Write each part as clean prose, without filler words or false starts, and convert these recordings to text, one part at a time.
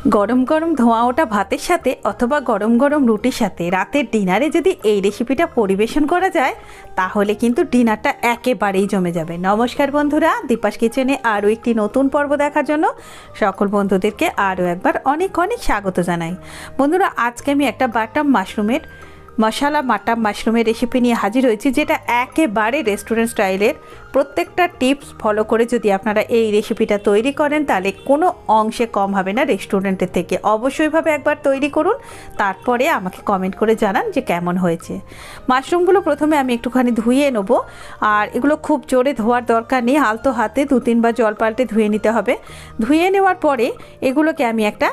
গরম গরম ধোঁয়া ওঠা ভাতের সাথে অথবা গরম গরম রুটির সাথে রাতের ডিনারে যদি এই রেসিপিটা পরিবেশন করা যায় তাহলে কিন্তু ডিনারটা একেবারেই জমে যাবে। নমস্কার বন্ধুরা, দীপাস কিচেনে আরও একটি নতুন পর্ব দেখার জন্য সকল বন্ধুদেরকে আরও একবার অনেক অনেক স্বাগত জানাই। বন্ধুরা, আজকে আমি একটা বাটাম মাশরুমের মশালা বাটাম মাশরুমের রেসিপি নিয়ে হাজির হয়েছি, যেটা একেবারে রেস্টুরেন্ট স্টাইলের। প্রত্যেকটা টিপস ফলো করে যদি আপনারা এই রেসিপিটা তৈরি করেন তাহলে কোনো অংশে কম হবে না রেস্টুরেন্টের থেকে। অবশ্যইভাবে একবার তৈরি করুন, তারপরে আমাকে কমেন্ট করে জানান যে কেমন হয়েছে। মাশরুমগুলো প্রথমে আমি একটুখানি ধুয়ে নেবো, আর এগুলো খুব জোরে ধোয়ার দরকার নেই, আলতো হাতে 2-3 বার জল পাল্টে ধুয়ে নিতে হবে। ধুয়ে নেওয়ার পরে এগুলোকে আমি একটা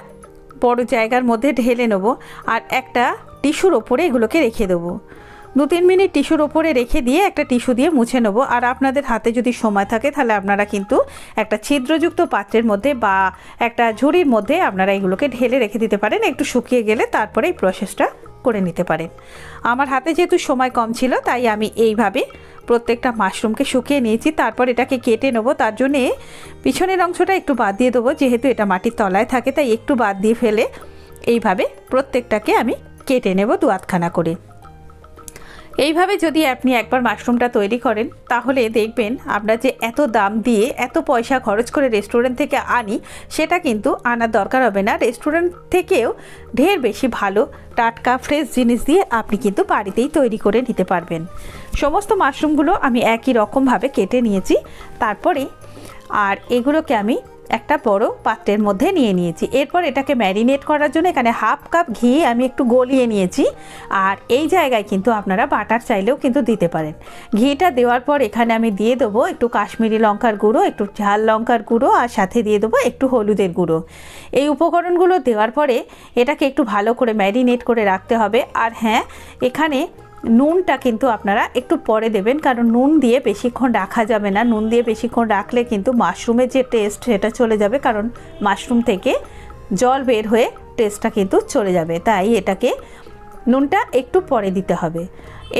বড় জায়গার মধ্যে ঢেলে নেবো, আর একটা টিস্যুর ওপরে এগুলোকে রেখে দেবো। 2-3 মিনিট টিস্যুর ওপরে রেখে দিয়ে একটা টিস্যু দিয়ে মুছে নেবো। আর আপনাদের হাতে যদি সময় থাকে তাহলে আপনারা কিন্তু একটা ছিদ্রযুক্ত পাত্রের মধ্যে বা একটা ঝুড়ির মধ্যে আপনারা এগুলোকে ঢেলে রেখে দিতে পারেন। একটু শুকিয়ে গেলে তারপরে এই প্রসেসটা করে নিতে পারেন। আমার হাতে যেহেতু সময় কম ছিল তাই আমি এইভাবে প্রত্যেকটা মাশরুমকে শুকিয়ে নিয়েছি। তারপর এটাকে কেটে নেবো। তার জন্যে পিছনের অংশটা একটু বাদ দিয়ে দেবো, যেহেতু এটা মাটির তলায় থাকে তাই একটু বাদ দিয়ে ফেলে এইভাবে প্রত্যেকটাকে আমি কেটে নেব 2-8খানা করে। এইভাবে যদি আপনি একবার মাশরুমটা তৈরি করেন তাহলে দেখবেন আমরা যে এত দাম দিয়ে এত পয়সা খরচ করে রেস্টুরেন্ট থেকে আনি সেটা কিন্তু আনার দরকার হবে না। রেস্টুরেন্ট থেকেও ঢের বেশি ভালো টাটকা ফ্রেশ জিনিস দিয়ে আপনি কিন্তু বাড়িতেই তৈরি করে নিতে পারবেন। সমস্ত মাশরুমগুলো আমি একই রকমভাবে কেটে নিয়েছি। তারপরে আর এগুলোকে আমি একটা বড় পাত্রের মধ্যে নিয়ে নিয়েছি। এরপর এটাকে ম্যারিনেট করার জন্য এখানে 1/2 কাপ ঘি আমি একটু গলিয়ে নিয়েছি। আর এই জায়গায় কিন্তু আপনারা বাটার চাইলেও কিন্তু দিতে পারেন। ঘিটা দেওয়ার পর এখানে আমি দিয়ে দেবো একটু কাশ্মীরি লঙ্কার গুঁড়ো, একটু ঝাল লঙ্কার গুঁড়ো, আর সাথে দিয়ে দেবো একটু হলুদের গুঁড়ো। এই উপকরণগুলো দেওয়ার পরে এটাকে একটু ভালো করে ম্যারিনেট করে রাখতে হবে। আর হ্যাঁ, এখানে নুনটা কিন্তু আপনারা একটু পরে দেবেন, কারণ নুন দিয়ে বেশিক্ষণ রাখা যাবে না। নুন দিয়ে বেশিক্ষণ রাখলে কিন্তু মাশরুমের যে টেস্ট সেটা চলে যাবে, কারণ মাশরুম থেকে জল বের হয়ে টেস্টটা কিন্তু চলে যাবে। তাই এটাকে নুনটা একটু পরে দিতে হবে।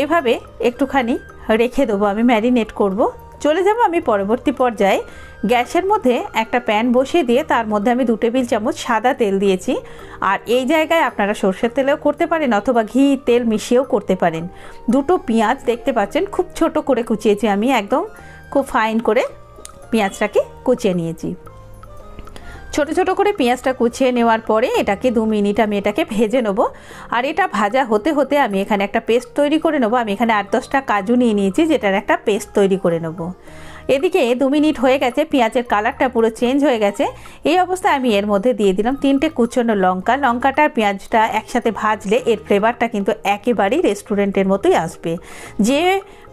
এভাবে একটুখানি রেখে দেবো, আমি ম্যারিনেট করব। চলে যাব আমি পরবর্তী পর্যায়ে। গ্যাসের মধ্যে একটা প্যান বসিয়ে দিয়ে তার মধ্যে আমি 2 টেবিল চামচ সাদা তেল দিয়েছি। আর এই জায়গায় আপনারা সরষের তেলেও করতে পারেন অথবা ঘি তেল মিশিয়েও করতে পারেন। 2টো পেঁয়াজ দেখতে পাচ্ছেন খুব ছোট করে কুচিয়েছি, আমি একদম খুব ফাইন করে পেঁয়াজটাকে কুচিয়ে নিয়েছি। ছোট ছোট করে পেঁয়াজটা কুচিয়ে নেওয়ার পরে এটাকে 2 মিনিট আমি এটাকে ভেজে নেব। আর এটা ভাজা হতে হতে আমি এখানে একটা পেস্ট তৈরি করে নেব। আমি এখানে 8-10টা কাজু নিয়ে নিয়েছি, যেটার একটা পেস্ট তৈরি করে নেব। এদিকে 2 মিনিট হয়ে গেছে, পেঁয়াজের কালারটা পুরো চেঞ্জ হয়ে গেছে। এই অবস্থায় আমি এর মধ্যে দিয়ে দিলাম 3টে কুচনো লঙ্কা। লঙ্কাটা আর পেঁয়াজটা একসাথে ভাজলে এর ফ্লেভারটা কিন্তু একেবারেই রেস্টুরেন্টের মতোই আসবে। যে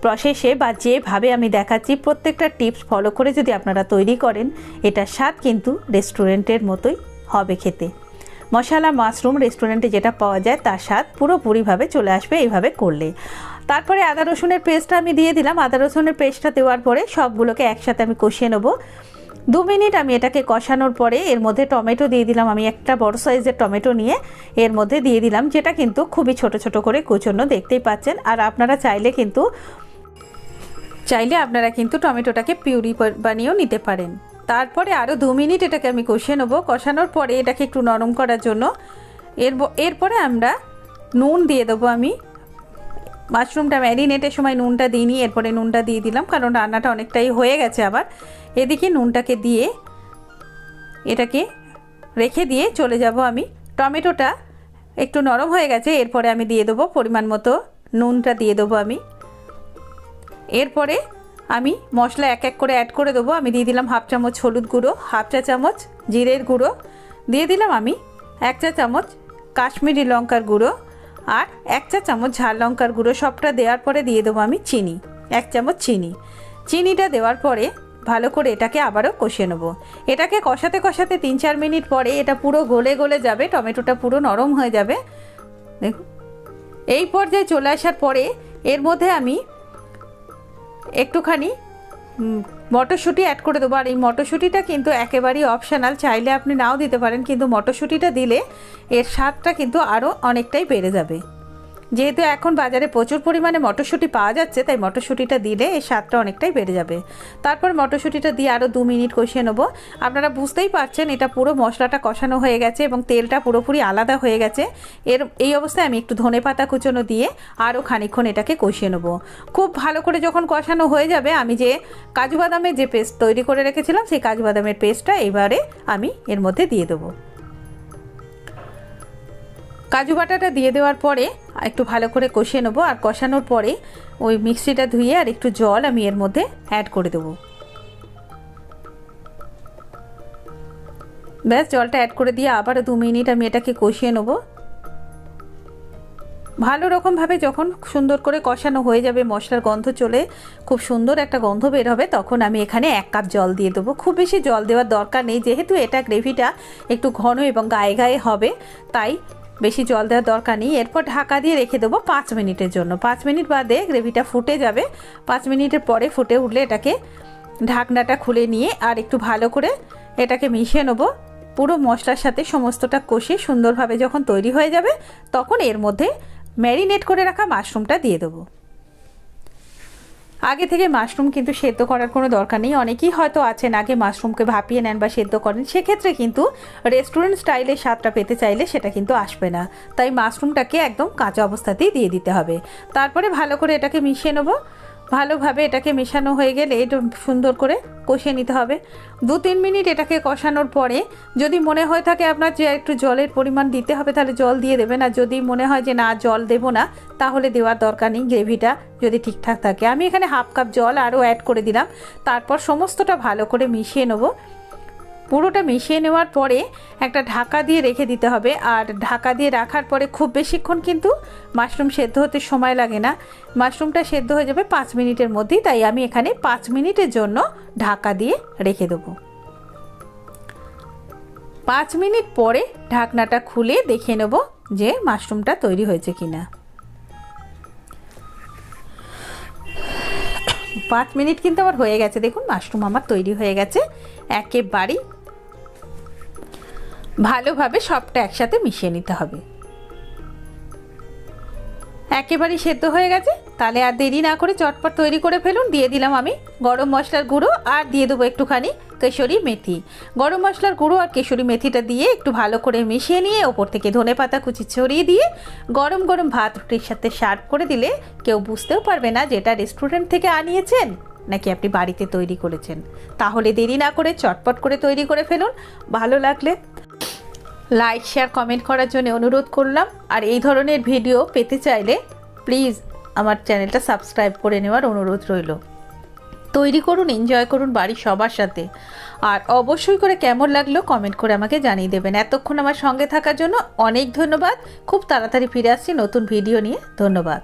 প্রসেসে বা যেভাবে আমি দেখাচ্ছি প্রত্যেকটা টিপস ফলো করে যদি আপনারা তৈরি করেন এটার স্বাদ কিন্তু রেস্টুরেন্টের মতোই হবে খেতে। মশালা মাশরুম রেস্টুরেন্টে যেটা পাওয়া যায় তার স্বাদ পুরোপুরিভাবে চলে আসবে এইভাবে করলে। তারপরে আদা রসুনের পেস্টটা আমি দিয়ে দিলাম। আদা রসুনের পেস্টটা দেওয়ার পরে সবগুলোকে একসাথে আমি কষিয়ে নেব। 2 মিনিট আমি এটাকে কষানোর পরে এর মধ্যে টমেটো দিয়ে দিলাম। আমি একটা বড় সাইজের টমেটো নিয়ে এর মধ্যে দিয়ে দিলাম, যেটা কিন্তু খুবই ছোট ছোট করে কুচনো দেখতেই পাচ্ছেন। আর আপনারা চাইলে আপনারা কিন্তু টমেটোটাকে পিউরি বানিয়েও নিতে পারেন। তারপরে আরও 2 মিনিট এটাকে আমি কষিয়ে নেবো। কষানোর পরে এটাকে একটু নরম করার জন্য এরপরে আমরা নুন দিয়ে দেবো। আমি মাশরুমটা ম্যারিনেটের সময় নুনটা দিইনি, এরপরে নুনটা দিয়ে দিলাম, কারণ রান্নাটা অনেকটাই হয়ে গেছে আবার। এদিকে নুনটাকে দিয়ে এটাকে রেখে দিয়ে চলে যাব আমি। টমেটোটা একটু নরম হয়ে গেছে, এরপরে আমি দিয়ে দেবো পরিমাণ মতো নুনটা দিয়ে দেবো আমি। এরপরে আমি মশলা এক এক করে অ্যাড করে দেবো। আমি দিয়ে দিলাম 1/2 চামচ হলুদ গুঁড়ো, 1/2 চা চামচ জিরের গুঁড়ো, দিয়ে দিলাম আমি 1 চা চামচ কাশ্মীরি লঙ্কার গুঁড়ো, আর 1 চা চামচ ঝাল লঙ্কার গুঁড়ো। সবটা দেওয়ার পরে দিয়ে দেবো আমি চিনি, 1 চামচ চিনি। চিনিটা দেওয়ার পরে ভালো করে এটাকে আবারও কষিয়ে নেবো। এটাকে কষাতে কষাতে 3-4 মিনিট পরে এটা পুরো গলে গলে যাবে, টমেটোটা পুরো নরম হয়ে যাবে। দেখুন, এই পর্যায়ে চলে আসার পরে এর মধ্যে আমি একটুখানি মটরশুঁটি অ্যাড করে দেবো। আর এই মটরশুঁটিটা কিন্তু একেবারেই অপশনাল, চাইলে আপনি নাও দিতে পারেন, কিন্তু মটরশুঁটিটা দিলে এর স্বাদটা কিন্তু আরও অনেকটাই বেড়ে যাবে। যেহেতু এখন বাজারে প্রচুর পরিমাণে মটরশুঁটি পাওয়া যাচ্ছে, তাই মটরশুঁটিটা দিলে এর স্বাদটা অনেকটাই বেড়ে যাবে। তারপর মটরশুঁটিটা দিয়ে আরও 2 মিনিট কষিয়ে নেবো। আপনারা বুঝতেই পারছেন এটা পুরো মশলাটা কষানো হয়ে গেছে এবং তেলটা পুরোপুরি আলাদা হয়ে গেছে। এই অবস্থায় আমি একটু ধনেপাতা কুচনো দিয়ে আরও খানিকক্ষণ এটাকে কষিয়ে নেবো। খুব ভালো করে যখন কষানো হয়ে যাবে, আমি যে কাজু বাদামের যে পেস্ট তৈরি করে রেখেছিলাম সেই কাজু বাদামের পেস্টটা এবারে আমি এর মধ্যে দিয়ে দেবো। কাজু বাটাটা দিয়ে দেওয়ার পরে একটু ভালো করে কষিয়ে নেবো। আর কষানোর পরে ওই মিক্সিটা ধুয়ে আর একটু জল আমি এর মধ্যে অ্যাড করে দেবো। ব্যাস, জলটা অ্যাড করে দিয়ে আবারও 2 মিনিট আমি এটাকে কষিয়ে নেবো। ভালো রকমভাবে যখন সুন্দর করে কষানো হয়ে যাবে, মশলার গন্ধ চলে খুব সুন্দর একটা গন্ধ বের হবে, তখন আমি এখানে 1 কাপ জল দিয়ে দেবো। খুব বেশি জল দেওয়ার দরকার নেই, যেহেতু এটা গ্রেভিটা একটু ঘন এবং গায়ে গায়ে হবে, তাই বেশি জল দেওয়ার দরকার নেই। এরপর ঢাকা দিয়ে রেখে দেবো 5 মিনিটের জন্য। 5 মিনিট বাদে গ্রেভিটা ফুটে যাবে। 5 মিনিটের পরে ফুটে উঠলে এটাকে ঢাকনাটা খুলে নিয়ে আর একটু ভালো করে এটাকে মিশিয়ে নেবো। পুরো মশলার সাথে সমস্তটা কষে সুন্দরভাবে যখন তৈরি হয়ে যাবে, তখন এর মধ্যে ম্যারিনেট করে রাখা মাশরুমটা দিয়ে দেবো। আগে থেকে মাশরুম কিন্তু সেদ্ধ করার কোনো দরকার নেই। অনেকেই হয়তো আছেন আগে মাশরুমকে ভাপিয়ে নেন বা সেদ্ধ করেন, সেক্ষেত্রে কিন্তু রেস্টুরেন্ট স্টাইলে স্বাদটা পেতে চাইলে সেটা কিন্তু আসবে না। তাই মাশরুমটাকে একদম কাঁচা অবস্থাতেই দিয়ে দিতে হবে। তারপরে ভালো করে এটাকে মিশিয়ে নেবো। ভালোভাবে এটাকে মেশানো হয়ে গেলে এটা সুন্দর করে কষিয়ে নিতে হবে। 2-3 মিনিট এটাকে কষানোর পরে যদি মনে হয়ে থাকে আপনার যে একটু জলের পরিমাণ দিতে হবে, তাহলে জল দিয়ে দেবেন। আর যদি মনে হয় যে না জল দেবো না, তাহলে দেওয়ার দরকার নেই। গ্রেভিটা যদি ঠিকঠাক থাকে, আমি এখানে 1/2 কাপ জল আরও অ্যাড করে দিলাম। তারপর সমস্তটা ভালো করে মিশিয়ে নেবো। পুরোটা মিশিয়ে নেওয়ার পরে একটা ঢাকা দিয়ে রেখে দিতে হবে। আর ঢাকা দিয়ে রাখার পরে খুব বেশিক্ষণ কিন্তু মাশরুম সেদ্ধ হতে সময় লাগে না। মাশরুমটা সেদ্ধ হয়ে যাবে 5 মিনিটের মধ্যেই, তাই আমি এখানে 5 মিনিটের জন্য ঢাকা দিয়ে রেখে দেবো। 5 মিনিট পরে ঢাকনাটা খুলে দেখে নেব যে মাশরুমটা তৈরি হয়েছে কিনা। 5 মিনিট কিন্তু আমার হয়ে গেছে। দেখুন মাশরুম আমার তৈরি হয়ে গেছে। একেবারেই ভালোভাবে সবটা একসাথে মিশিয়ে নিতে হবে। একেবারেই সেদ্ধ হয়ে গেছে, তাহলে আর দেরি না করে চটপট তৈরি করে ফেলুন। দিয়ে দিলাম আমি গরম মশলার গুঁড়ো আর দিয়ে দেবো একটুখানি কেশরি মেথি। গরম মশলার গুঁড়ো আর কেশরি মেথিটা দিয়ে একটু ভালো করে মিশিয়ে নিয়ে ওপর থেকে ধনেপাতা কুচি ছড়িয়ে দিয়ে গরম গরম ভাত রুটির সাথে সার্ভ করে দিলে কেউ বুঝতেও পারবে না যে এটা রেস্টুরেন্ট থেকে আনিয়েছেন নাকি আপনি বাড়িতে তৈরি করেছেন। তাহলে দেরি না করে চটপট করে তৈরি করে ফেলুন। ভালো লাগলে লাইক শেয়ার কমেন্ট করার জন্য অনুরোধ করলাম। আর এই ধরনের ভিডিও পেতে চাইলে প্লিজ আমার চ্যানেলটা সাবস্ক্রাইব করে নেওয়ার অনুরোধ রইল। তৈরি করুন, এনজয় করুন বাড়ির সবার সাথে। আর অবশ্যই করে কেমন লাগলো কমেন্ট করে আমাকে জানিয়ে দেবেন। এতক্ষণ আমার সঙ্গে থাকার জন্য অনেক ধন্যবাদ। খুব তাড়াতাড়ি ফিরে আসছি নতুন ভিডিও নিয়ে। ধন্যবাদ।